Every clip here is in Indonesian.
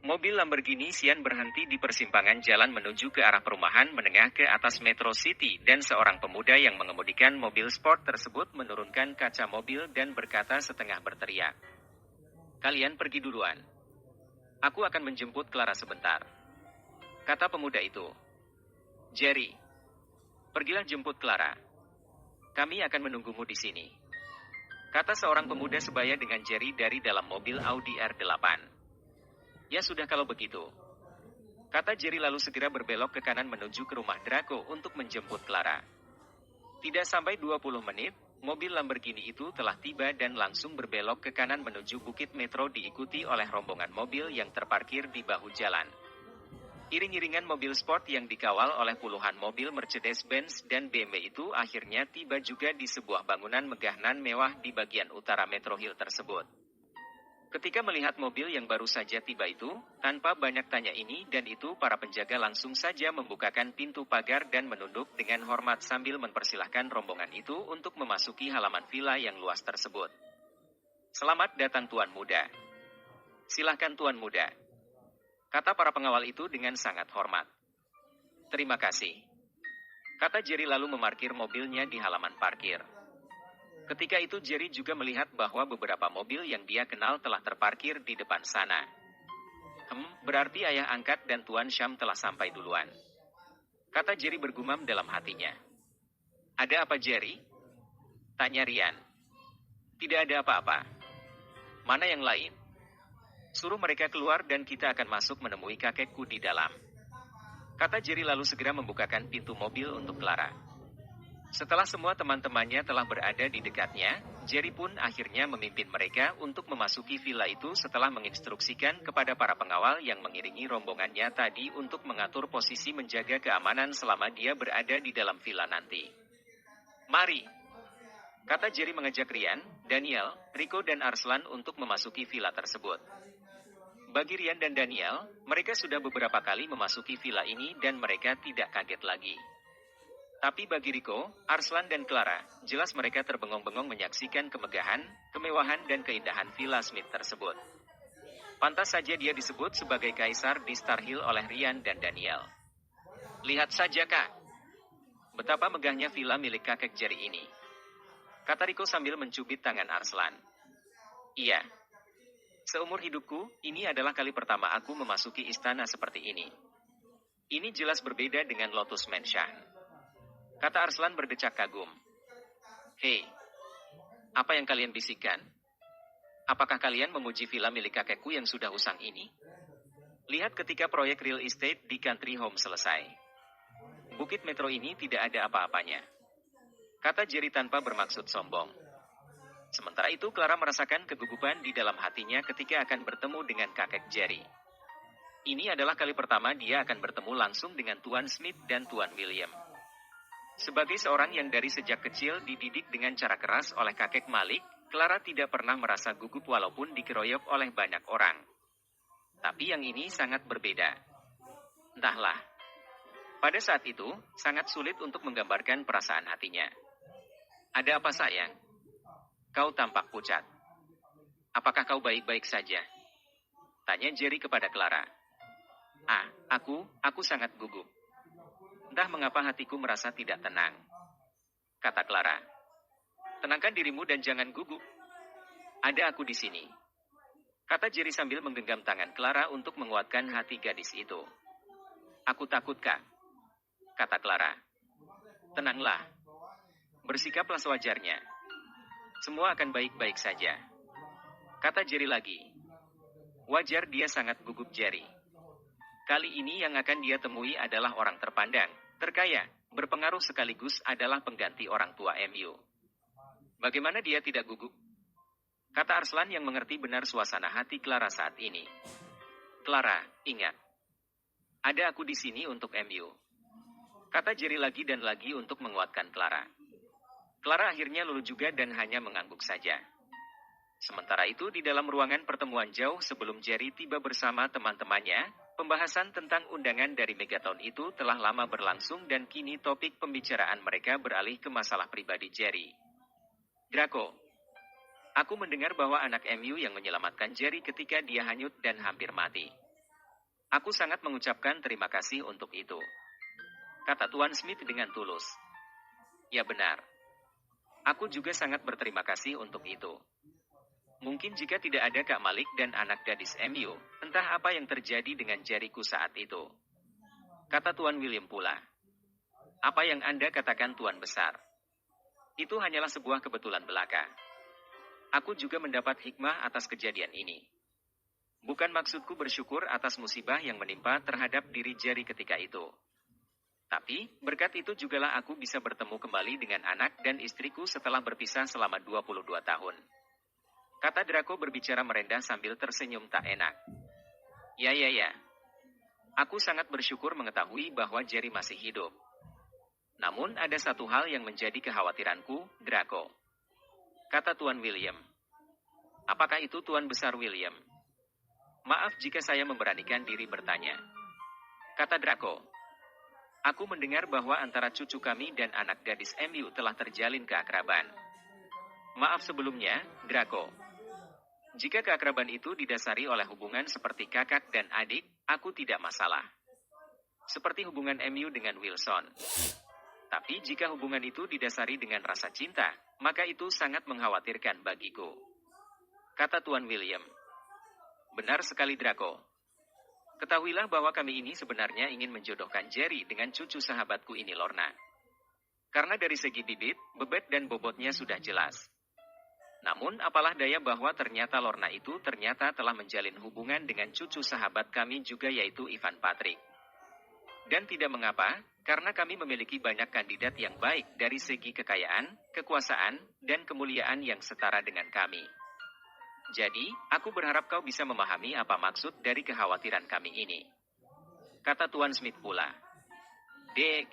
Mobil Lamborghini Sian berhenti di persimpangan jalan menuju ke arah perumahan menengah ke atas Metro City dan seorang pemuda yang mengemudikan mobil sport tersebut menurunkan kaca mobil dan berkata setengah berteriak. "Kalian pergi duluan. Aku akan menjemput Clara sebentar," kata pemuda itu. "Jerry, pergilah jemput Clara. Kami akan menunggumu di sini," kata seorang pemuda sebaya dengan Jerry dari dalam mobil Audi R8. "Ya sudah kalau begitu," kata Jerry lalu segera berbelok ke kanan menuju ke rumah Draco untuk menjemput Clara. Tidak sampai 20 menit, mobil Lamborghini itu telah tiba dan langsung berbelok ke kanan menuju Bukit Metro diikuti oleh rombongan mobil yang terparkir di bahu jalan. Iring-iringan mobil sport yang dikawal oleh puluhan mobil Mercedes-Benz dan BMW itu akhirnya tiba juga di sebuah bangunan megah nan mewah di bagian utara Metro Hill tersebut. Ketika melihat mobil yang baru saja tiba itu, tanpa banyak tanya ini dan itu para penjaga langsung saja membukakan pintu pagar dan menunduk dengan hormat sambil mempersilahkan rombongan itu untuk memasuki halaman villa yang luas tersebut. "Selamat datang Tuan Muda. Silahkan Tuan Muda," kata para pengawal itu dengan sangat hormat. "Terima kasih," kata Jerry lalu memarkir mobilnya di halaman parkir. Ketika itu Jerry juga melihat bahwa beberapa mobil yang dia kenal telah terparkir di depan sana. Berarti ayah angkat dan Tuan Syam telah sampai duluan," kata Jerry bergumam dalam hatinya. "Ada apa Jerry?" tanya Rian. "Tidak ada apa-apa. Mana yang lain? Suruh mereka keluar dan kita akan masuk menemui kakekku di dalam," kata Jerry lalu segera membukakan pintu mobil untuk Clara. Setelah semua teman-temannya telah berada di dekatnya, Jerry pun akhirnya memimpin mereka untuk memasuki villa itu setelah menginstruksikan kepada para pengawal yang mengiringi rombongannya tadi untuk mengatur posisi menjaga keamanan selama dia berada di dalam villa nanti. "Mari," kata Jerry mengajak Rian, Daniel, Rico dan Arslan untuk memasuki villa tersebut. Bagi Rian dan Daniel, mereka sudah beberapa kali memasuki villa ini dan mereka tidak kaget lagi. Tapi bagi Rico, Arslan dan Clara, jelas mereka terbengong-bengong menyaksikan kemegahan, kemewahan dan keindahan Villa Smith tersebut. Pantas saja dia disebut sebagai kaisar di Star Hill oleh Rian dan Daniel. "Lihat saja Kak, betapa megahnya villa milik kakek Jerry ini," kata Rico sambil mencubit tangan Arslan. "Iya. Seumur hidupku, ini adalah kali pertama aku memasuki istana seperti ini. Ini jelas berbeda dengan Lotus Mansion," kata Arslan berdecak kagum. "Hei, apa yang kalian bisikan? Apakah kalian memuji villa milik kakekku yang sudah usang ini? Lihat ketika proyek real estate di Country Home selesai. Bukit Metro ini tidak ada apa-apanya," kata Jerry tanpa bermaksud sombong. Sementara itu Clara merasakan kegugupan di dalam hatinya ketika akan bertemu dengan kakek Jerry. Ini adalah kali pertama dia akan bertemu langsung dengan Tuan Smith dan Tuan William. Sebagai seorang yang dari sejak kecil dididik dengan cara keras oleh kakek Malik, Clara tidak pernah merasa gugup walaupun dikeroyok oleh banyak orang. Tapi yang ini sangat berbeda. Entahlah. Pada saat itu, sangat sulit untuk menggambarkan perasaan hatinya. "Ada apa sayang? Kau tampak pucat. Apakah kau baik-baik saja?" tanya Jerry kepada Clara. Aku sangat gugup. Entah mengapa hatiku merasa tidak tenang," kata Clara. "Tenangkan dirimu dan jangan gugup. Ada aku di sini," kata Jerry sambil menggenggam tangan Clara untuk menguatkan hati gadis itu. "Aku takut Kak," kata Clara. "Tenanglah. Bersikaplah sewajarnya. Semua akan baik-baik saja," kata Jerry lagi. Wajar dia sangat gugup Jerry. Kali ini yang akan dia temui adalah orang terpandang, terkaya, berpengaruh sekaligus adalah pengganti orang tua MU. Bagaimana dia tidak gugup? Kata Arslan yang mengerti benar suasana hati Clara saat ini. "Clara, ingat. Ada aku di sini untuk MU," kata Jerry lagi dan lagi untuk menguatkan Clara. Clara akhirnya luluh juga dan hanya mengangguk saja. Sementara itu di dalam ruangan pertemuan jauh sebelum Jerry tiba bersama teman-temannya, pembahasan tentang undangan dari Megaton itu telah lama berlangsung dan kini topik pembicaraan mereka beralih ke masalah pribadi Jerry. "Draco, aku mendengar bahwa anak MU yang menyelamatkan Jerry ketika dia hanyut dan hampir mati. Aku sangat mengucapkan terima kasih untuk itu, kata Tuan Smith dengan tulus. Ya benar. Aku juga sangat berterima kasih untuk itu. Mungkin jika tidak ada Kak Malik dan anak gadis MU, entah apa yang terjadi dengan jariku saat itu. Kata Tuan William pula. Apa yang Anda katakan Tuan Besar? Itu hanyalah sebuah kebetulan belaka. Aku juga mendapat hikmah atas kejadian ini. Bukan maksudku bersyukur atas musibah yang menimpa terhadap diri Jerry ketika itu. Tapi, berkat itu jugalah aku bisa bertemu kembali dengan anak dan istriku setelah berpisah selama 22 tahun. Kata Draco berbicara merendah sambil tersenyum tak enak. Ya. Aku sangat bersyukur mengetahui bahwa Jerry masih hidup. Namun ada satu hal yang menjadi kekhawatiranku, Draco. Kata Tuan William. Apakah itu Tuan Besar William? Maaf jika saya memberanikan diri bertanya. Kata Draco. Aku mendengar bahwa antara cucu kami dan anak gadis MU telah terjalin keakraban. Maaf sebelumnya, Draco. Jika keakraban itu didasari oleh hubungan seperti kakak dan adik, aku tidak masalah. Seperti hubungan MU dengan Wilson. Tapi jika hubungan itu didasari dengan rasa cinta, maka itu sangat mengkhawatirkan bagiku. Kata Tuan William. Benar sekali Draco. Ketahuilah bahwa kami ini sebenarnya ingin menjodohkan Jerry dengan cucu sahabatku ini Lorna. Karena dari segi bibit, bebet dan bobotnya sudah jelas. Namun apalah daya bahwa ternyata Lorna itu ternyata telah menjalin hubungan dengan cucu sahabat kami juga yaitu Ivan Patrick. Dan tidak mengapa, karena kami memiliki banyak kandidat yang baik dari segi kekayaan, kekuasaan, dan kemuliaan yang setara dengan kami. Jadi, aku berharap kau bisa memahami apa maksud dari kekhawatiran kami ini. Kata Tuan Smith pula. Dek.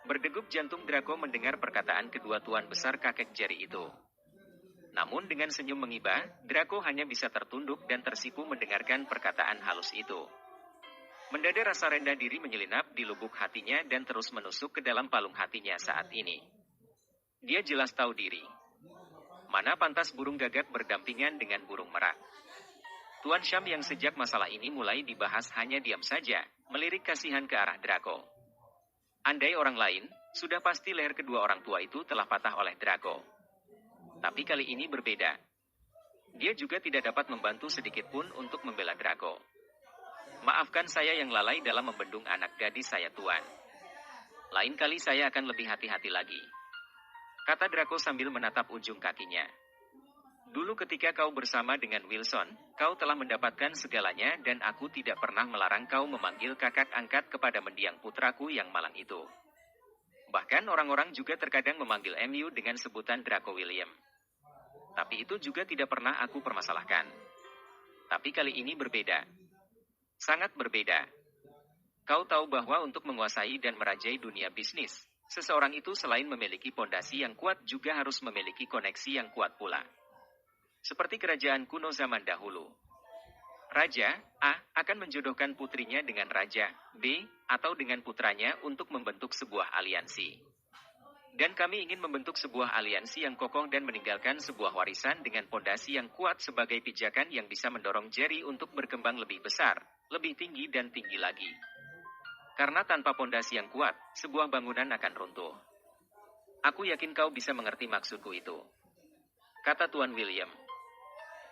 Berdegup jantung Draco mendengar perkataan kedua tuan besar kakek Jerry itu. Namun dengan senyum mengibah, Draco hanya bisa tertunduk dan tersipu mendengarkan perkataan halus itu. Mendadak rasa rendah diri menyelinap di lubuk hatinya dan terus menusuk ke dalam palung hatinya saat ini. Dia jelas tahu diri. Mana pantas burung gagak berdampingan dengan burung merak. Tuan Syam yang sejak masalah ini mulai dibahas hanya diam saja, melirik kasihan ke arah Draco. Andai orang lain, sudah pasti leher kedua orang tua itu telah patah oleh Draco. Tapi kali ini berbeda. Dia juga tidak dapat membantu sedikit pun untuk membela Draco. Maafkan saya yang lalai dalam membendung anak gadis saya Tuan. Lain kali saya akan lebih hati-hati lagi. Kata Draco sambil menatap ujung kakinya. Dulu ketika kau bersama dengan Wilson, kau telah mendapatkan segalanya dan aku tidak pernah melarang kau memanggil kakak angkat kepada mendiang putraku yang malang itu. Bahkan orang-orang juga terkadang memanggil MU dengan sebutan Draco William. Tapi itu juga tidak pernah aku permasalahkan. Tapi kali ini berbeda. Sangat berbeda. Kau tahu bahwa untuk menguasai dan merajai dunia bisnis, seseorang itu selain memiliki pondasi yang kuat juga harus memiliki koneksi yang kuat pula. Seperti kerajaan kuno zaman dahulu. Raja A akan menjodohkan putrinya dengan Raja B atau dengan putranya untuk membentuk sebuah aliansi. Dan kami ingin membentuk sebuah aliansi yang kokoh dan meninggalkan sebuah warisan dengan pondasi yang kuat sebagai pijakan yang bisa mendorong Jerry untuk berkembang lebih besar, lebih tinggi dan tinggi lagi. Karena tanpa pondasi yang kuat, sebuah bangunan akan runtuh. Aku yakin kau bisa mengerti maksudku itu. Kata Tuan William.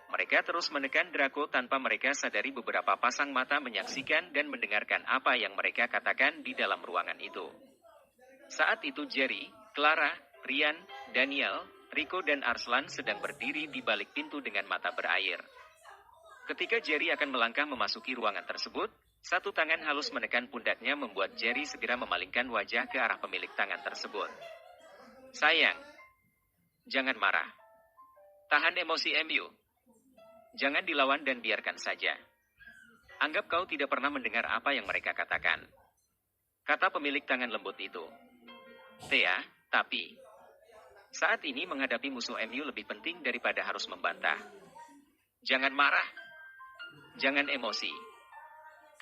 Mereka terus menekan Draco tanpa mereka sadari beberapa pasang mata menyaksikan dan mendengarkan apa yang mereka katakan di dalam ruangan itu. Saat itu Jerry, Clara, Ryan, Daniel, Rico dan Arslan sedang berdiri di balik pintu dengan mata berair. Ketika Jerry akan melangkah memasuki ruangan tersebut, satu tangan halus menekan pundaknya membuat Jerry segera memalingkan wajah ke arah pemilik tangan tersebut. Sayang, jangan marah. Tahan emosi MU. Jangan dilawan dan biarkan saja. Anggap kau tidak pernah mendengar apa yang mereka katakan. Kata pemilik tangan lembut itu. Thea, tapi saat ini menghadapi musuh MU lebih penting daripada harus membantah. Jangan marah. Jangan emosi.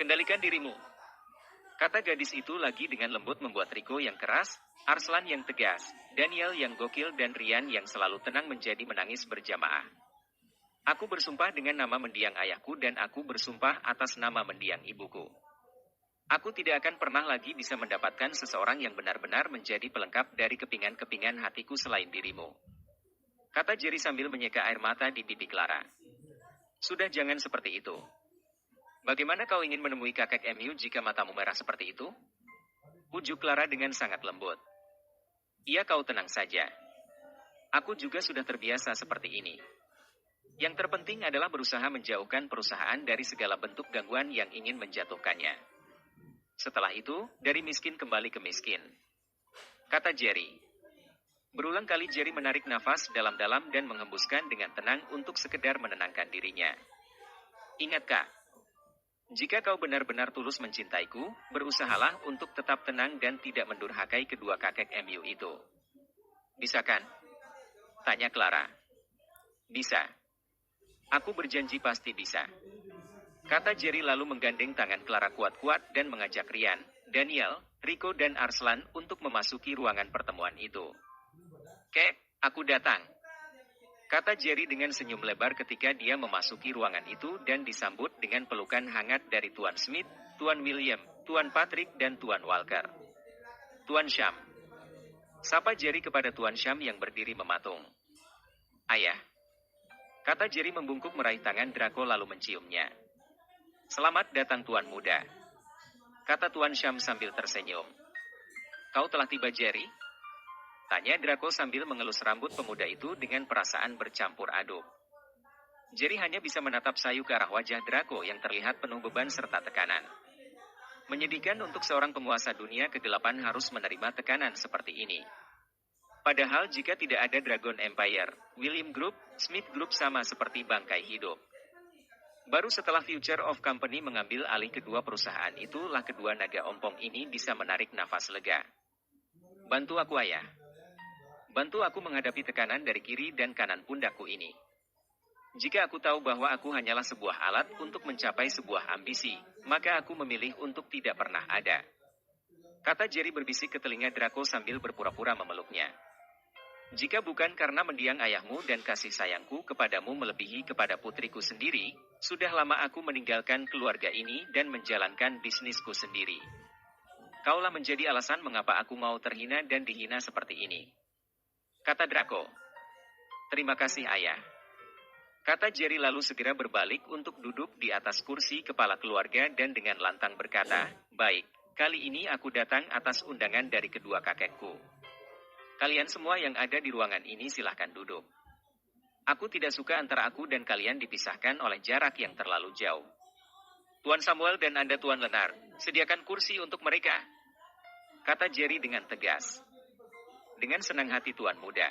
Kendalikan dirimu. Kata gadis itu lagi dengan lembut membuat Rico yang keras, Arslan yang tegas, Daniel yang gokil dan Ryan yang selalu tenang menjadi menangis berjamaah. Aku bersumpah dengan nama mendiang ayahku dan aku bersumpah atas nama mendiang ibuku. Aku tidak akan pernah lagi bisa mendapatkan seseorang yang benar-benar menjadi pelengkap dari kepingan-kepingan hatiku selain dirimu. Kata Jerry sambil menyeka air mata di pipi Clara. Sudah, jangan seperti itu. Bagaimana kau ingin menemui kakek MU jika matamu merah seperti itu? Ujuk Clara dengan sangat lembut. Iya, kau tenang saja. Aku juga sudah terbiasa seperti ini. Yang terpenting adalah berusaha menjauhkan perusahaan dari segala bentuk gangguan yang ingin menjatuhkannya. Setelah itu, dari miskin kembali ke miskin. Kata Jerry. Berulang kali Jerry menarik nafas dalam-dalam dan menghembuskan dengan tenang untuk sekedar menenangkan dirinya. Ingat, Kak. Jika kau benar-benar tulus mencintaiku, berusahalah untuk tetap tenang dan tidak mendurhakai kedua kakek MU itu. Bisa kan? Tanya Clara. Bisa. Aku berjanji pasti bisa. Kata Jerry lalu menggandeng tangan Clara kuat-kuat dan mengajak Ryan, Daniel, Rico dan Arslan untuk memasuki ruangan pertemuan itu. Kek, aku datang. Kata Jerry dengan senyum lebar ketika dia memasuki ruangan itu dan disambut dengan pelukan hangat dari Tuan Smith, Tuan William, Tuan Patrick dan Tuan Walker. Tuan Sham. Sapa Jerry kepada Tuan Sham yang berdiri mematung. Ayah. Kata Jerry membungkuk meraih tangan Draco lalu menciumnya. Selamat datang Tuan Muda. Kata Tuan Sham sambil tersenyum. Kau telah tiba, Jerry? Tanya Draco sambil mengelus rambut pemuda itu dengan perasaan bercampur aduk. Jerry hanya bisa menatap sayu ke arah wajah Draco yang terlihat penuh beban serta tekanan. Menyedihkan untuk seorang penguasa dunia ke-8 harus menerima tekanan seperti ini. Padahal jika tidak ada Dragon Empire, William Group, Smith Group sama seperti bangkai hidup. Baru setelah Future of Company mengambil alih kedua perusahaan itulah kedua naga ompong ini bisa menarik nafas lega. Bantu aku, Ayah. Bantu aku menghadapi tekanan dari kiri dan kanan pundakku ini. Jika aku tahu bahwa aku hanyalah sebuah alat untuk mencapai sebuah ambisi, maka aku memilih untuk tidak pernah ada. Kata Jerry berbisik ke telinga Draco sambil berpura-pura memeluknya. Jika bukan karena mendiang ayahmu dan kasih sayangku kepadamu melebihi kepada putriku sendiri, sudah lama aku meninggalkan keluarga ini dan menjalankan bisnisku sendiri. Kaulah menjadi alasan mengapa aku mau terhina dan dihina seperti ini. Kata Draco. Terima kasih, Ayah. Kata Jerry lalu segera berbalik untuk duduk di atas kursi kepala keluarga dan dengan lantang berkata, baik, kali ini aku datang atas undangan dari kedua kakekku. Kalian semua yang ada di ruangan ini silahkan duduk. Aku tidak suka antara aku dan kalian dipisahkan oleh jarak yang terlalu jauh. Tuan Samuel dan Anda Tuan Leonard, sediakan kursi untuk mereka. Kata Jerry dengan tegas. Dengan senang hati Tuan Muda.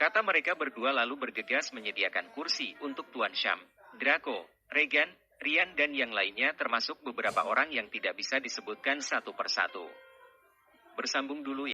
Kata mereka berdua lalu bergegas menyediakan kursi untuk Tuan Sham, Draco, Regan, Ryan dan yang lainnya termasuk beberapa orang yang tidak bisa disebutkan satu persatu. Bersambung dulu ya.